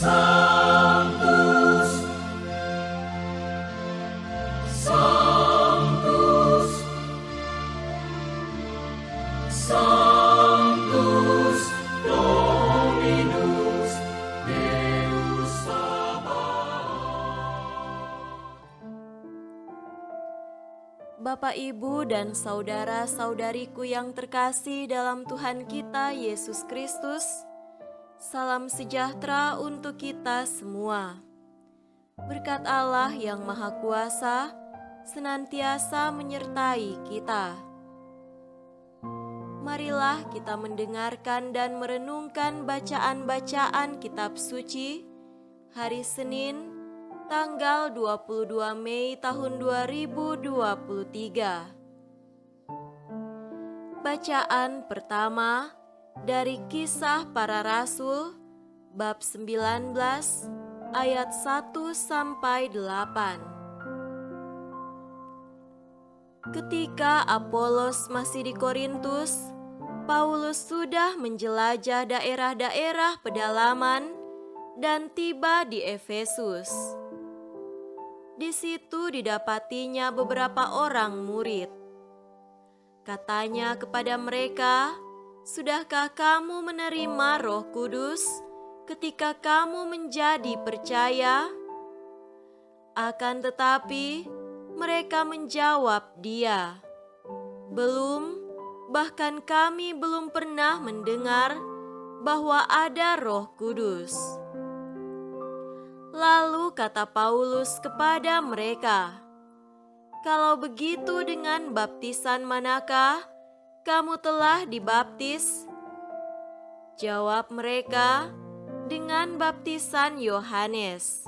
Sanctus, Sanctus, Sanctus Dominus Deus Sabaoth. Bapak, Ibu, dan saudara-saudariku yang terkasih dalam Tuhan kita Yesus Kristus, salam sejahtera untuk kita semua. Berkat Allah yang Maha Kuasa senantiasa menyertai kita. Marilah kita mendengarkan dan merenungkan bacaan-bacaan kitab suci hari Senin, tanggal 22 Mei tahun 2023. Bacaan pertama dari Kisah Para Rasul, bab 19, ayat 1 sampai 8. Ketika Apolos masih di Korintus, Paulus sudah menjelajah daerah-daerah pedalaman dan tiba di Efesus. Di situ didapatinya beberapa orang murid. Katanya kepada mereka, "Sudahkah kamu menerima Roh Kudus ketika kamu menjadi percaya?" Akan tetapi mereka menjawab dia, "Belum, bahkan kami belum pernah mendengar bahwa ada Roh Kudus." Lalu kata Paulus kepada mereka, "Kalau begitu, dengan baptisan manakah kamu telah dibaptis?" Jawab mereka, "Dengan baptisan Yohanes."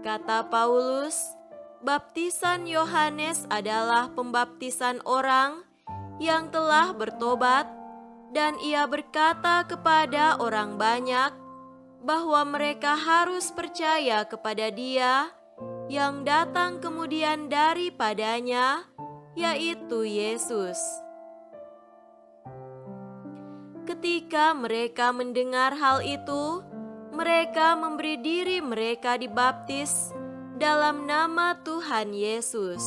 Kata Paulus, "Baptisan Yohanes adalah pembaptisan orang yang telah bertobat, dan ia berkata kepada orang banyak bahwa mereka harus percaya kepada Dia yang datang kemudian daripadanya, yaitu Yesus." Ketika mereka mendengar hal itu, mereka memberi diri mereka dibaptis dalam nama Tuhan Yesus.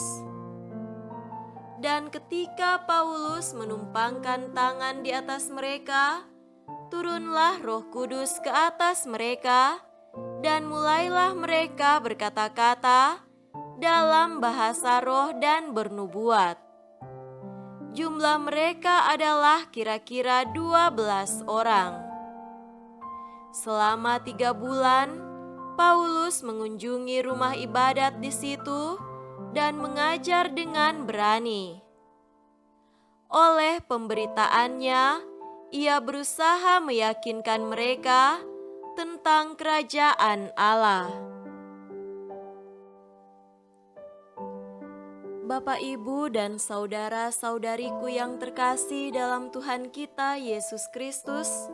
Dan ketika Paulus menumpangkan tangan di atas mereka, turunlah Roh Kudus ke atas mereka, dan mulailah mereka berkata-kata dalam bahasa roh dan bernubuat. Jumlah mereka adalah kira-kira 12 orang. Selama 3 bulan, Paulus mengunjungi rumah ibadat di situ dan mengajar dengan berani. Oleh pemberitaannya, ia berusaha meyakinkan mereka tentang kerajaan Allah. Bapak, Ibu, dan saudara-saudariku yang terkasih dalam Tuhan kita Yesus Kristus,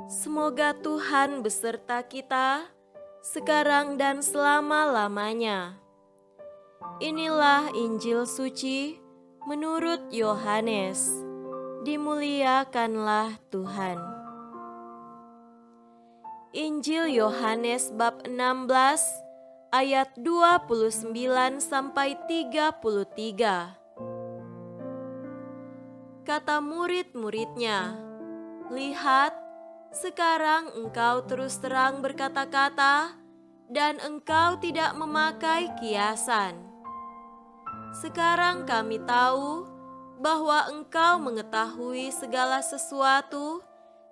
semoga Tuhan beserta kita sekarang dan selama-lamanya. Inilah Injil suci menurut Yohanes. Dimuliakanlah Tuhan. Injil Yohanes bab 16 ayat 29 sampai 33. Kata murid-muridnya, "Lihat, sekarang engkau terus terang berkata-kata dan engkau tidak memakai kiasan. Sekarang kami tahu bahwa engkau mengetahui segala sesuatu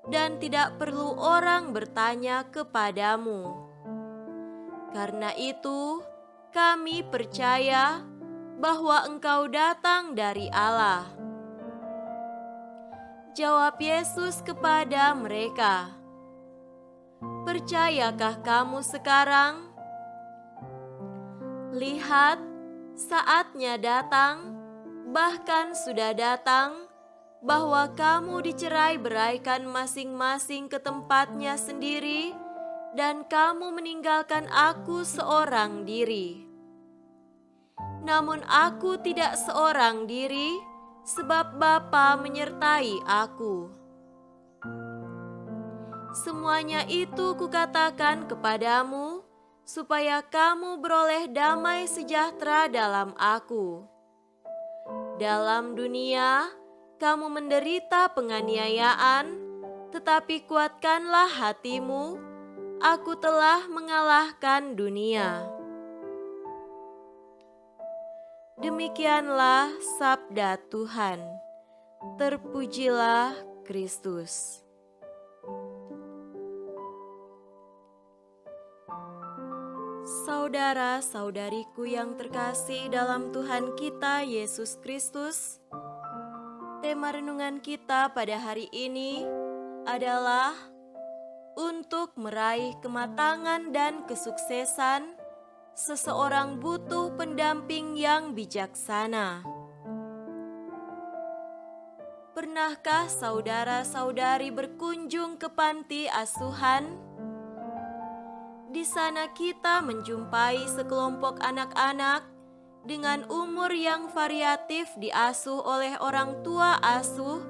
dan tidak perlu orang bertanya kepadamu. Karena itu, kami percaya bahwa engkau datang dari Allah." Jawab Yesus kepada mereka, "Percayakah kamu sekarang? Lihat, saatnya datang, bahkan sudah datang, bahwa kamu dicerai-beraikan masing-masing ke tempatnya sendiri, dan kamu meninggalkan aku seorang diri. Namun aku tidak seorang diri, sebab Bapa menyertai aku. Semuanya itu kukatakan kepadamu, supaya kamu beroleh damai sejahtera dalam aku. Dalam dunia, kamu menderita penganiayaan, tetapi kuatkanlah hatimu, aku telah mengalahkan dunia. Demikianlah sabda Tuhan. Terpujilah Kristus. Saudara-saudariku yang terkasih dalam Tuhan kita Yesus Kristus, tema renungan kita pada hari ini adalah untuk meraih kematangan dan kesuksesan, seseorang butuh pendamping yang bijaksana. Pernahkah saudara-saudari berkunjung ke panti asuhan? Di sana kita menjumpai sekelompok anak-anak dengan umur yang variatif diasuh oleh orang tua asuh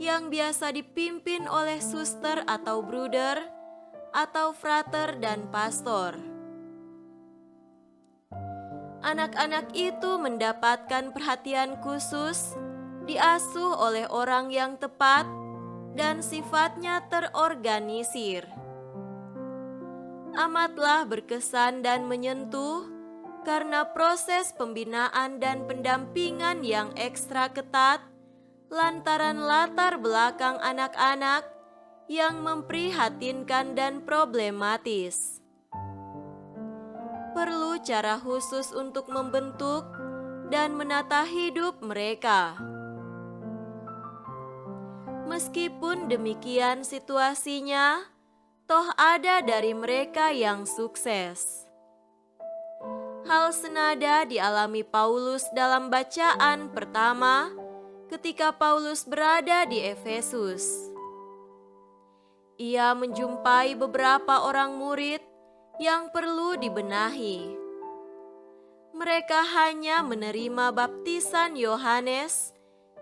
yang biasa dipimpin oleh suster atau bruder atau frater dan pastor. Anak-anak itu mendapatkan perhatian khusus, diasuh oleh orang yang tepat dan sifatnya terorganisir. Amatlah berkesan dan menyentuh karena proses pembinaan dan pendampingan yang ekstra ketat lantaran latar belakang anak-anak yang memprihatinkan dan problematis. Perlu cara khusus untuk membentuk dan menata hidup mereka. Meskipun demikian situasinya, toh ada dari mereka yang sukses. Hal senada dialami Paulus dalam bacaan pertama ketika Paulus berada di Efesus. Ia menjumpai beberapa orang murid yang perlu dibenahi. Mereka hanya menerima baptisan Yohanes,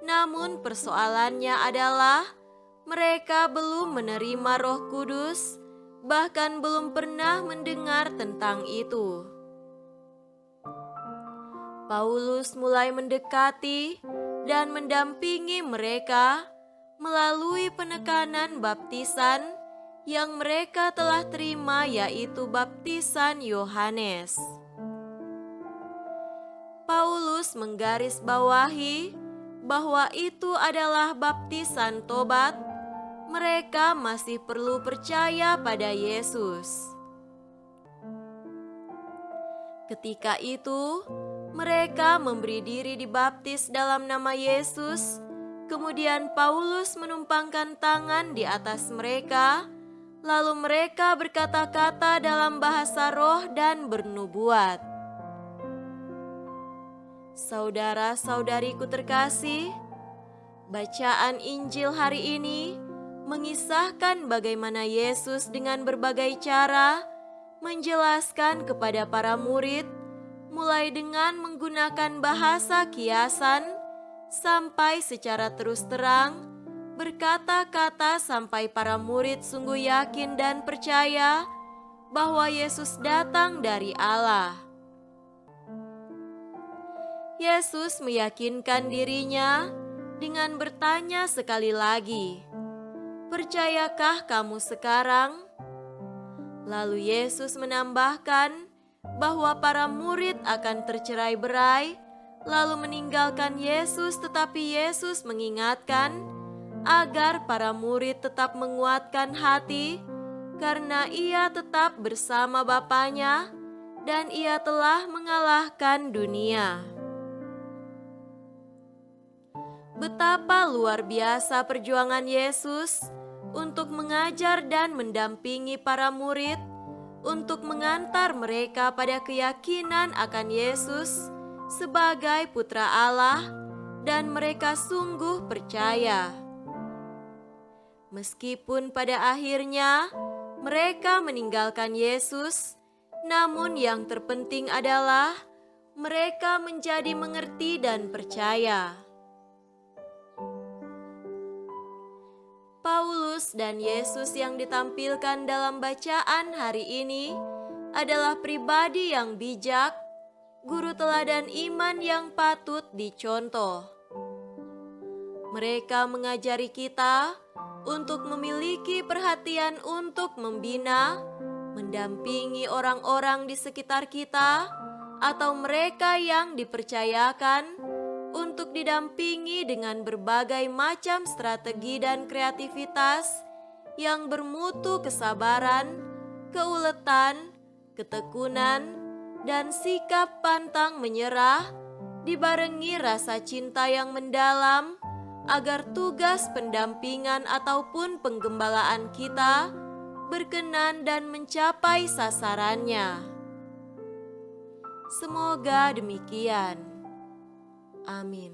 namun persoalannya adalah mereka belum menerima Roh Kudus, bahkan belum pernah mendengar tentang itu. Paulus mulai mendekati dan mendampingi mereka melalui penekanan baptisan yang mereka telah terima, yaitu baptisan Yohanes. Paulus menggarisbawahi bahwa itu adalah baptisan tobat. Mereka masih perlu percaya pada Yesus. Ketika itu, mereka memberi diri dibaptis dalam nama Yesus. Kemudian Paulus menumpangkan tangan di atas mereka, lalu mereka berkata-kata dalam bahasa roh dan bernubuat. Saudara-saudariku terkasih, bacaan Injil hari ini mengisahkan bagaimana Yesus dengan berbagai cara menjelaskan kepada para murid, mulai dengan menggunakan bahasa kiasan sampai secara terus terang berkata-kata sampai para murid sungguh yakin dan percaya bahwa Yesus datang dari Allah. Yesus meyakinkan dirinya dengan bertanya sekali lagi, "Percayakah kamu sekarang?" Lalu Yesus menambahkan bahwa para murid akan tercerai-berai, lalu meninggalkan Yesus, tetapi Yesus mengingatkan agar para murid tetap menguatkan hati karena ia tetap bersama Bapanya dan ia telah mengalahkan dunia. Betapa luar biasa perjuangan Yesus untuk mengajar dan mendampingi para murid, untuk mengantar mereka pada keyakinan akan Yesus sebagai Putra Allah, dan mereka sungguh percaya. Meskipun pada akhirnya mereka meninggalkan Yesus, namun yang terpenting adalah mereka menjadi mengerti dan percaya. Paulus Paulus dan Yesus yang ditampilkan dalam bacaan hari ini adalah pribadi yang bijak, guru teladan iman yang patut dicontoh. Mereka mengajari kita untuk memiliki perhatian untuk membina, mendampingi orang-orang di sekitar kita, atau mereka yang dipercayakan untuk didampingi dengan berbagai macam strategi dan kreativitas yang bermutu kesabaran, keuletan, ketekunan, dan sikap pantang menyerah, dibarengi rasa cinta yang mendalam, agar tugas pendampingan ataupun penggembalaan kita berkenan dan mencapai sasarannya. Semoga demikian. Amin.